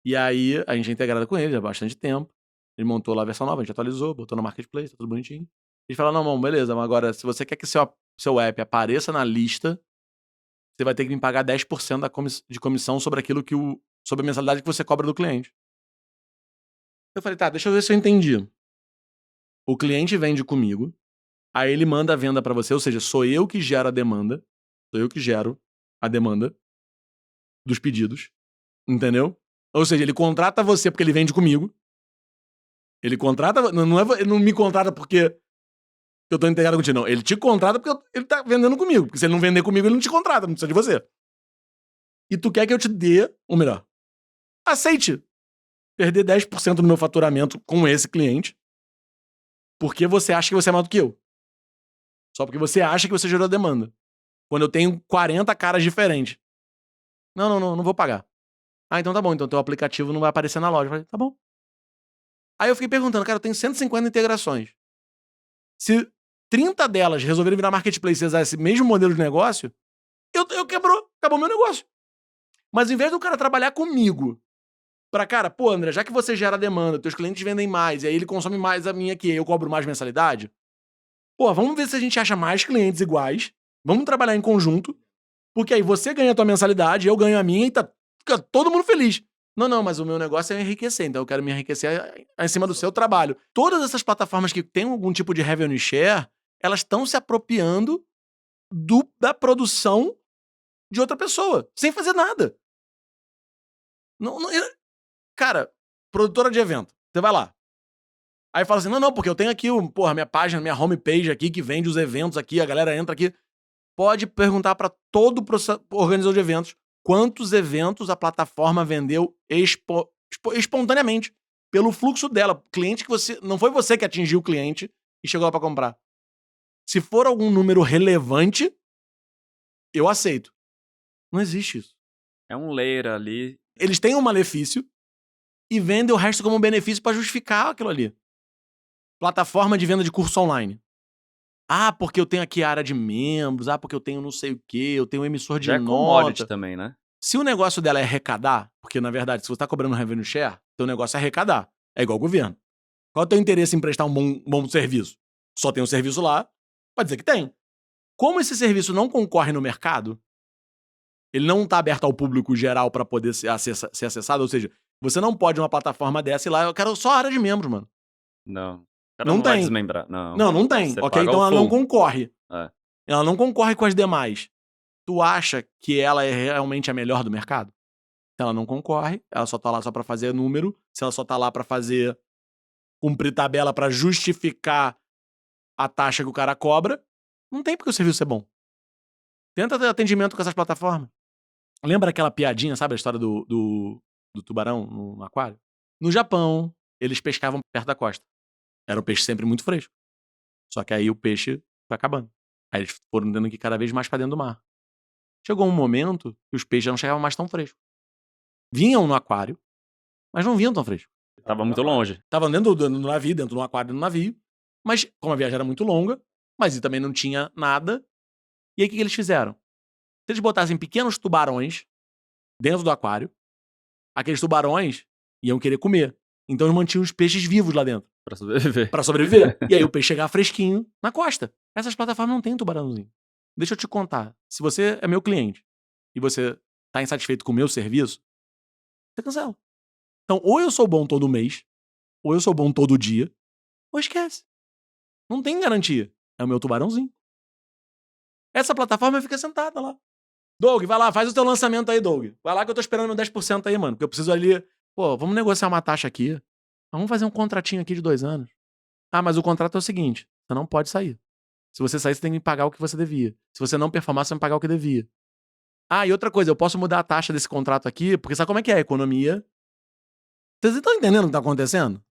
E aí, a gente é integrada com ele há bastante tempo. Ele montou lá a versão nova, a gente atualizou, botou no marketplace, tá tudo bonitinho. A gente fala, não, beleza, mas agora, se você quer que seu app apareça na lista, você vai ter que me pagar 10% de comissão sobre sobre a mensalidade que você cobra do cliente. Eu falei, tá, deixa eu ver se eu entendi. O cliente vende comigo, aí ele manda a venda pra você, ou seja, sou eu que gero a demanda, dos pedidos, entendeu? Ou seja, ele contrata você porque ele vende comigo. Ele contrata, ele não me contrata porque eu tô integrado contigo, não. Ele te contrata porque ele tá vendendo comigo. Porque se ele não vender comigo, ele não te contrata, não precisa de você. E tu quer que eu te dê, ou melhor, aceite perder 10% do meu faturamento com esse cliente porque você acha que você é maior do que eu. Só porque você acha que você gerou a demanda. Quando eu tenho 40 caras diferentes. Não vou pagar. Então tá bom, então teu aplicativo não vai aparecer na loja. Eu falei, tá bom. Aí eu fiquei perguntando, cara, eu tenho 150 integrações. Se 30 delas resolverem virar marketplace e usar esse mesmo modelo de negócio, acabou meu negócio. Mas em vez do cara trabalhar comigo, cara, pô, André, já que você gera demanda, teus clientes vendem mais, e aí ele consome mais a minha aqui, eu cobro mais mensalidade, pô, vamos ver se a gente acha mais clientes iguais, vamos trabalhar em conjunto, porque aí você ganha a tua mensalidade, eu ganho a minha e fica todo mundo feliz. Não, mas o meu negócio é enriquecer, então eu quero me enriquecer em cima do seu trabalho. Todas essas plataformas que têm algum tipo de revenue share, elas estão se apropriando da produção de outra pessoa, sem fazer nada. Cara, produtora de evento, você vai lá. Aí fala assim, não, porque eu tenho aqui, minha página, minha homepage aqui, que vende os eventos aqui, a galera entra aqui. Pode perguntar para todo organizador de eventos quantos eventos a plataforma vendeu espontaneamente, pelo fluxo dela. Cliente que não foi você que atingiu o cliente e chegou lá para comprar. Se for algum número relevante, eu aceito. Não existe isso. É um layer ali. Eles têm um malefício e vendem o resto como benefício para justificar aquilo ali. Plataforma de venda de curso online. Porque eu tenho aqui a área de membros, porque eu tenho não sei o quê, eu tenho um emissor de Já é nota. commodity também, né? Se o negócio dela é arrecadar, porque na verdade, se você tá cobrando revenue share, teu negócio é arrecadar. É igual o governo. Qual é o teu interesse em prestar um bom serviço? Só tem um serviço lá, pode dizer que tem. Como esse serviço não concorre no mercado, ele não tá aberto ao público geral para poder ser acessado, ou seja, você não pode uma plataforma dessa ir lá, eu quero só a área de membros, mano. Não. Não vai tem. desmembrar. Não tem. Você Ok, então ela não concorre. É. Ela não concorre com as demais. Tu acha que ela é realmente a melhor do mercado? Ela não concorre, ela só tá lá só pra fazer número, se ela só tá lá pra cumprir tabela pra justificar a taxa que o cara cobra, não tem porque o serviço é bom. Tenta ter atendimento com essas plataformas. Lembra aquela piadinha, sabe a história do tubarão no aquário? No Japão, eles pescavam perto da costa. Era um peixe sempre muito fresco. Só que aí o peixe foi acabando. Aí eles foram tendo que ir cada vez mais pra dentro do mar. Chegou um momento que os peixes já não chegavam mais tão frescos. Vinham no aquário, mas não vinham tão frescos. Tava muito longe. Estavam dentro do navio, dentro do aquário do navio, mas como a viagem era muito longa, mas também não tinha nada. E aí o que eles fizeram? Se eles botassem pequenos tubarões dentro do aquário, aqueles tubarões iam querer comer. Então eles mantinham os peixes vivos lá dentro. Pra sobreviver. E aí o peixe chegava fresquinho na costa. Essas plataformas não têm tubarãozinho. Deixa eu te contar. Se você é meu cliente e você tá insatisfeito com o meu serviço, você cancela. Então, ou eu sou bom todo mês, ou eu sou bom todo dia, ou esquece. Não tem garantia. É o meu tubarãozinho. Essa plataforma fica sentada lá. Doug, vai lá, faz o teu lançamento aí, Doug. Vai lá que eu tô esperando meu 10% aí, mano. Porque eu preciso ali... Pô, vamos negociar uma taxa aqui. Vamos fazer um contratinho aqui de 2 anos. Mas o contrato é o seguinte. Você não pode sair. Se você sair, você tem que me pagar o que você devia. Se você não performar, você vai me pagar o que devia. E outra coisa, eu posso mudar a taxa desse contrato aqui, porque sabe como é que é a economia? Vocês estão entendendo o que tá acontecendo?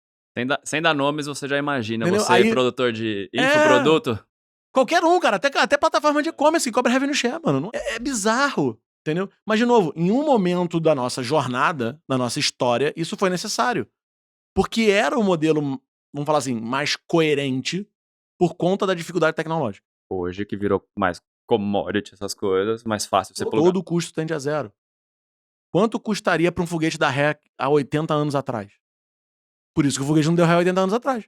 Sem dar nomes, você já imagina. Entendeu? Você é produtor de infoproduto? Qualquer um, cara. Até plataforma de e-commerce que cobra revenue share, mano. É bizarro, entendeu? Mas, de novo, em um momento da nossa jornada, da nossa história, isso foi necessário. Porque era o modelo, vamos falar assim, mais coerente por conta da dificuldade tecnológica. Hoje que virou mais commodity, essas coisas, mais fácil você plugar. Todo custo tende a zero. Quanto custaria para um foguete dar ré há 80 anos atrás? Por isso que o foguete não deu ré há 80 anos atrás.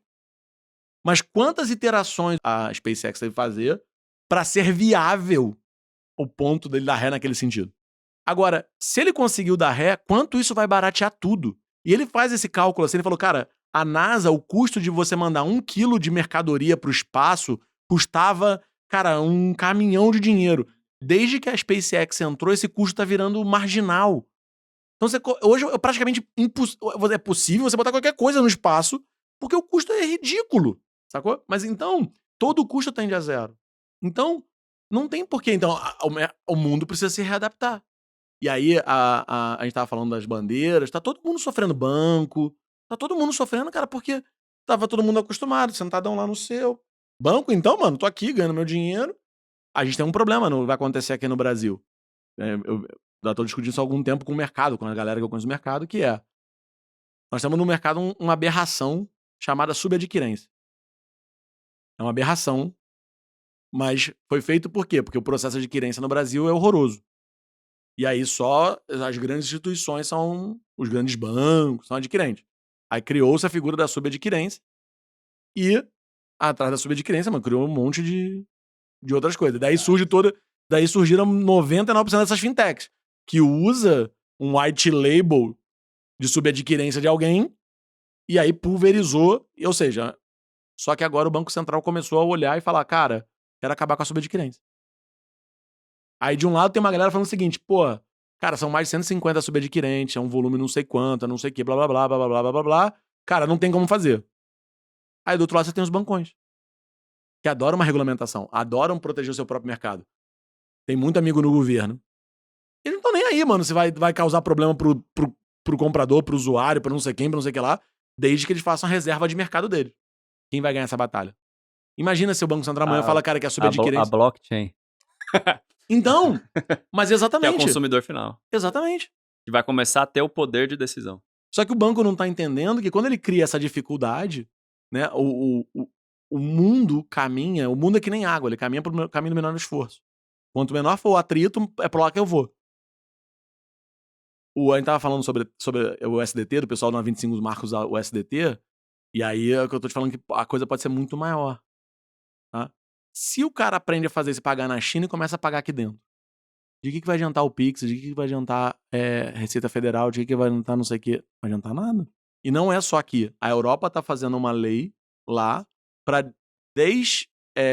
Mas quantas iterações a SpaceX teve que fazer para ser viável o ponto dele dar ré naquele sentido? Agora, se ele conseguiu dar ré, quanto isso vai baratear tudo? E ele faz esse cálculo assim, ele falou, cara, a NASA, o custo de você mandar 1 quilo de mercadoria para o espaço custava, cara, um caminhão de dinheiro. Desde que a SpaceX entrou, esse custo tá virando marginal. Então, hoje é praticamente é possível você botar qualquer coisa no espaço, porque o custo é ridículo, sacou? Mas então, todo custo tende a zero. Então, não tem porquê. Então, o mundo precisa se readaptar. E aí, a gente tava falando das bandeiras, tá todo mundo sofrendo banco, tá todo mundo sofrendo, cara, porque tava todo mundo acostumado, sentadão lá no seu. Banco, então, mano, tô aqui ganhando meu dinheiro. A gente tem um problema, não vai acontecer aqui no Brasil. Eu já tô discutindo isso há algum tempo com o mercado, com a galera que eu conheço no mercado, que é... Nós temos no mercado uma aberração chamada subadquirência. É uma aberração Mas foi feito por quê? Porque o processo de adquirência no Brasil é horroroso. E aí só as grandes instituições são os grandes bancos, são adquirentes. Aí criou-se a figura da subadquirência e atrás da subadquirência, mano, criou um monte de outras coisas. Daí surgiram 99% dessas fintechs, que usa um white label de subadquirência de alguém e aí pulverizou, ou seja, só que agora o Banco Central começou a olhar e falar, cara, quero acabar com a subadquirência. Aí de um lado tem uma galera falando o seguinte, pô, cara, são mais de 150 subadquirentes, é um volume não sei quanto, não sei o que, blá, blá, blá, blá, blá, blá, blá, blá, blá. Cara, não tem como fazer. Aí do outro lado você tem os bancões, que adoram uma regulamentação, adoram proteger o seu próprio mercado. Tem muito amigo no governo. Eles não estão nem aí, mano, se vai causar problema pro comprador, pro usuário, pra não sei quem, pra não sei o que lá, desde que eles façam a reserva de mercado deles. Quem vai ganhar essa batalha? Imagina se o Banco Central amanhã fala, cara, que é subadquirência. A blockchain. Então, mas Que é exatamente. o consumidor final. Exatamente. Que vai começar a ter o poder de decisão. Só que o banco não tá entendendo que quando ele cria essa dificuldade, né, o mundo caminha, o mundo é que nem água, ele caminha pro caminho do menor esforço. Quanto menor for o atrito, é pro lá que eu vou. A gente tava falando sobre o SDT, do pessoal na 25 Marcos usar o SDT, e aí é o que eu tô te falando que a coisa pode ser muito maior. Tá? Se o cara aprende a fazer isso, pagar na China e começa a pagar aqui dentro, de que vai adiantar o Pix, de que vai adiantar Receita Federal, de que vai adiantar não sei o que, não vai adiantar nada. E não é só aqui. A Europa tá fazendo uma lei lá pra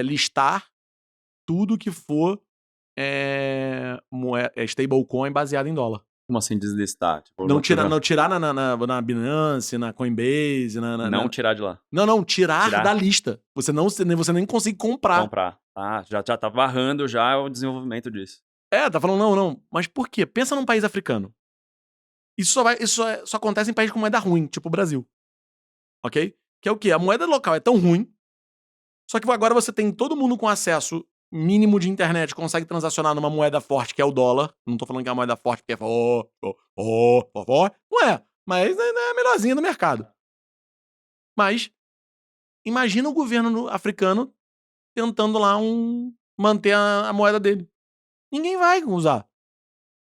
listar tudo que for stablecoin baseado em dólar. Como assim deslistar? Tipo, Não tirar na Binance, na Coinbase, não tirar de lá. Não, tirar da lista. Você nem consegue comprar. Ah, já tá barrando já o desenvolvimento disso. Tá falando não. Mas por quê? Pensa num país africano. Isso só acontece em países com moeda ruim, tipo o Brasil. Ok? Que é o quê? A moeda local é tão ruim, só que agora você tem todo mundo com acesso mínimo de internet, consegue transacionar numa moeda forte, que é o dólar. Não tô falando que é uma moeda forte porque não é. Mas é a melhorzinha do mercado. Mas imagina o governo africano tentando lá manter a moeda dele. Ninguém vai usar.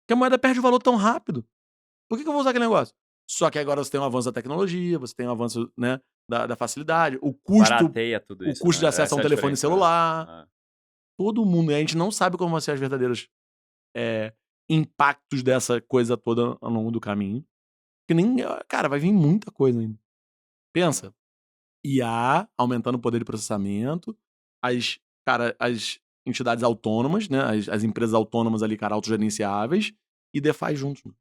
Porque a moeda perde o valor tão rápido. Por que eu vou usar aquele negócio? Só que agora você tem um avanço da tecnologia, você tem um avanço, né, da facilidade, o custo, barateia tudo isso, o custo né? de acesso a um telefone celular. Todo mundo. E a gente não sabe como vão ser as verdadeiras impactos dessa coisa toda ao longo do caminho. Que nem, cara, vai vir muita coisa ainda. Pensa. IA aumentando o poder de processamento, as entidades autônomas, né, as empresas autônomas ali, cara, autogerenciáveis, e DeFi juntos. Mano.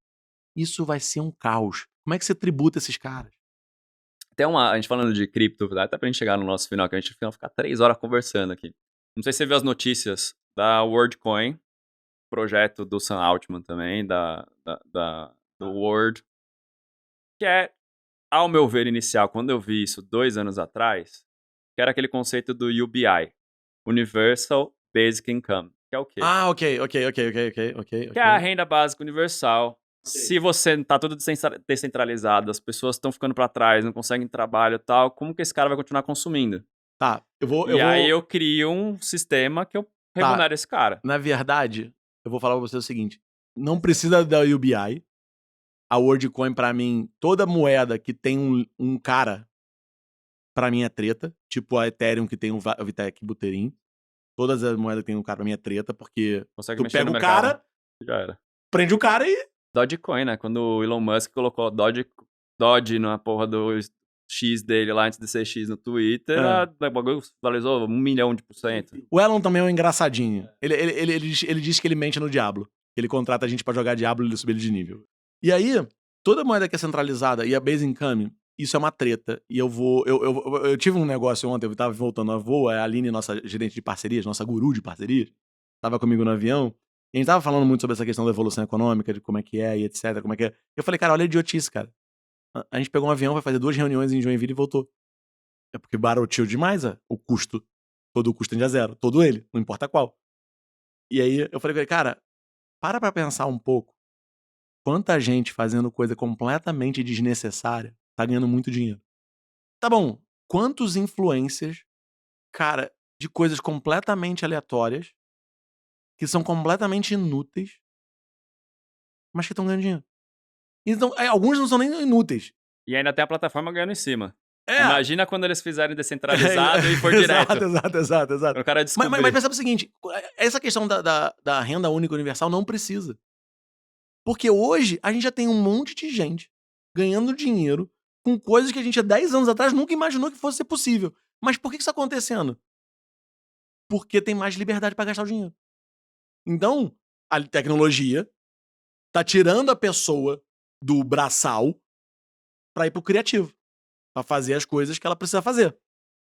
Isso vai ser um caos. Como é que você tributa esses caras? Tem a gente falando de cripto, até pra gente chegar no nosso final, que a gente vai ficar 3 horas conversando aqui. Não sei se você viu as notícias da WorldCoin, projeto do Sam Altman também, do World, que é, ao meu ver inicial, quando eu vi isso 2 anos atrás, que era aquele conceito do UBI, Universal Basic Income, que é o quê? Ah, ok. Que é a renda básica universal. Se você tá tudo descentralizado, as pessoas estão ficando pra trás, não conseguem trabalho e tal, como que esse cara vai continuar consumindo? Tá, aí eu crio um sistema que eu remunero esse cara. Na verdade, eu vou falar pra você o seguinte, não precisa da UBI. A WorldCoin, pra mim, toda moeda que tem um cara, pra mim é treta. Tipo a Ethereum, que tem o Vitalik Buterin. Todas as moedas que tem um cara, pra mim é treta, porque consegue tu pega o cara, já era. Prende o cara e... Dogecoin, né? Quando o Elon Musk colocou Doge na porra do X dele lá, antes de ser X no Twitter, o bagulho valorizou 1 milhão de %. O Elon também é um engraçadinho. Ele diz que ele mente no Diablo. Ele contrata a gente pra jogar Diablo e ele subir ele de nível. E aí, toda moeda que é centralizada e a base income, isso é uma treta. E eu tive um negócio ontem, eu tava voltando a voo, a Aline, nossa gerente de parcerias, nossa guru de parcerias, tava comigo no avião, e a gente tava falando muito sobre essa questão da evolução econômica, de como é que é e etc, como é que é. Eu falei, cara, olha a idiotice, cara. A gente pegou um avião, vai fazer 2 reuniões em Joinville e voltou. É porque barateou demais o custo. Todo o custo tende a zero. Todo ele, não importa qual. E aí eu falei, cara, para pensar um pouco. Quanta gente fazendo coisa completamente desnecessária tá ganhando muito dinheiro. Tá bom, quantos influencers, cara, de coisas completamente aleatórias, que são completamente inúteis, mas que estão ganhando dinheiro. Então, alguns não são nem inúteis. E ainda tem a plataforma ganhando em cima. É. Imagina quando eles fizerem descentralizado e for direto. Exato. O cara descobrir. Mas pensa o seguinte, essa questão da renda única universal não precisa. Porque hoje a gente já tem um monte de gente ganhando dinheiro com coisas que a gente há 10 anos atrás nunca imaginou que fosse ser possível. Mas por que isso está acontecendo? Porque tem mais liberdade para gastar o dinheiro. Então, a tecnologia tá tirando a pessoa do braçal para ir pro criativo. Pra fazer as coisas que ela precisa fazer.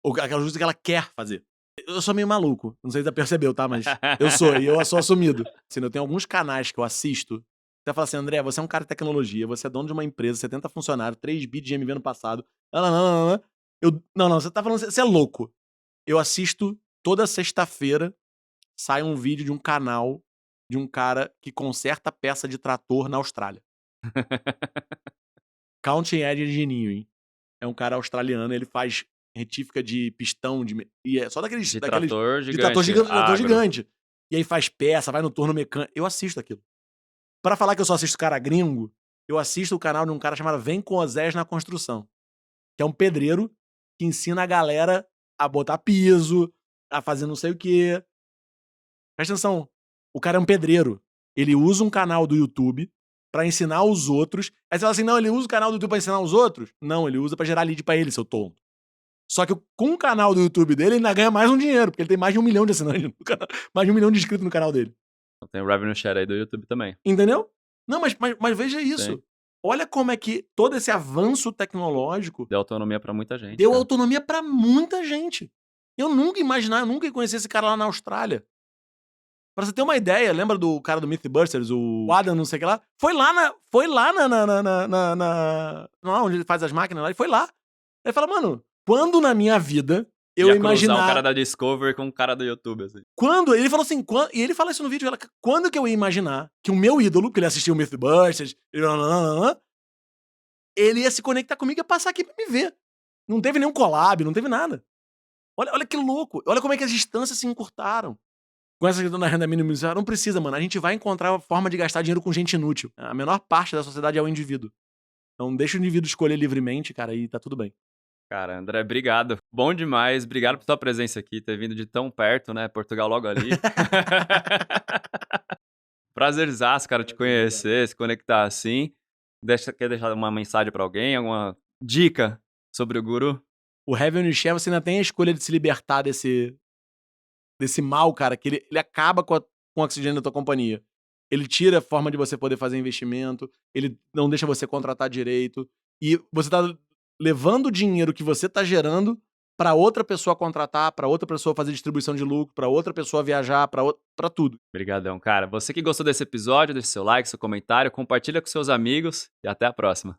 Ou aquelas coisas que ela quer fazer. Eu sou meio maluco. Não sei se você percebeu, tá? Mas eu sou. E eu sou assumido. Assim, eu tenho alguns canais que eu assisto. Você fala assim, André, você é um cara de tecnologia, você é dono de uma empresa, 70 funcionários, 3 bi de GMV no passado. Não, você tá falando, você é louco. Eu assisto toda sexta-feira, sai um vídeo de um canal de um cara que conserta peça de trator na Austrália. Counting Edge Engineering. É um cara australiano, ele faz retífica de pistão, e é só daqueles... De trator de gigante. trator gigante. E aí faz peça, vai no torno mecânico. Eu assisto aquilo. Pra falar que eu só assisto cara gringo, eu assisto o canal de um cara chamado Vem com Osés na Construção. Que é um pedreiro que ensina a galera a botar piso, a fazer não sei o quê. Presta atenção. O cara é um pedreiro. Ele usa um canal do YouTube pra ensinar os outros. Aí você fala assim, não, ele usa o canal do YouTube pra ensinar os outros? Não, ele usa pra gerar lead pra ele, seu tonto. Só que com o canal do YouTube dele, ele ainda ganha mais um dinheiro, porque ele tem mais de 1 milhão de assinantes no canal, mais de 1 milhão de inscritos no canal dele. Tem o revenue share aí do YouTube também. Entendeu? Não, mas veja isso. Sim. Olha como é que todo esse avanço tecnológico Deu autonomia pra muita gente. deu cara. autonomia pra muita gente. Eu nunca ia conhecer esse cara lá na Austrália. Pra você ter uma ideia, lembra do cara do Mythbusters, o Adam, não sei o que lá? Foi lá lá onde ele faz as máquinas lá, ele foi lá. Ele fala, mano, quando na minha vida eu Ia imaginar... cruzar o cara da Discovery com o cara do YouTube, assim. Quando, ele falou assim, e ele fala isso no vídeo, quando que eu ia imaginar que o meu ídolo, porque ele assistiu o Mythbusters, ele ia se conectar comigo e ia passar aqui pra me ver. Não teve nenhum collab, não teve nada. Olha que louco, olha como é que as distâncias se encurtaram. Com essa questão da renda mínima, não precisa, mano. A gente vai encontrar uma forma de gastar dinheiro com gente inútil. A menor parte da sociedade é o indivíduo. Então deixa o indivíduo escolher livremente, cara, e tá tudo bem. Cara, André, obrigado. Bom demais. Obrigado por tua presença aqui, ter vindo de tão perto, né? Portugal logo ali. Prazerzaço, cara, te conhecer, se conectar assim. Quer deixar uma mensagem pra alguém? Alguma dica sobre o Guru? O Revenue Share, você ainda tem a escolha de se libertar desse mal, cara, que ele acaba com o oxigênio da tua companhia. Ele tira a forma de você poder fazer investimento, ele não deixa você contratar direito, e você tá levando o dinheiro que você tá gerando pra outra pessoa contratar, pra outra pessoa fazer distribuição de lucro, pra outra pessoa viajar, pra tudo. Obrigadão, cara. Você que gostou desse episódio, deixe seu like, seu comentário, compartilha com seus amigos e até a próxima.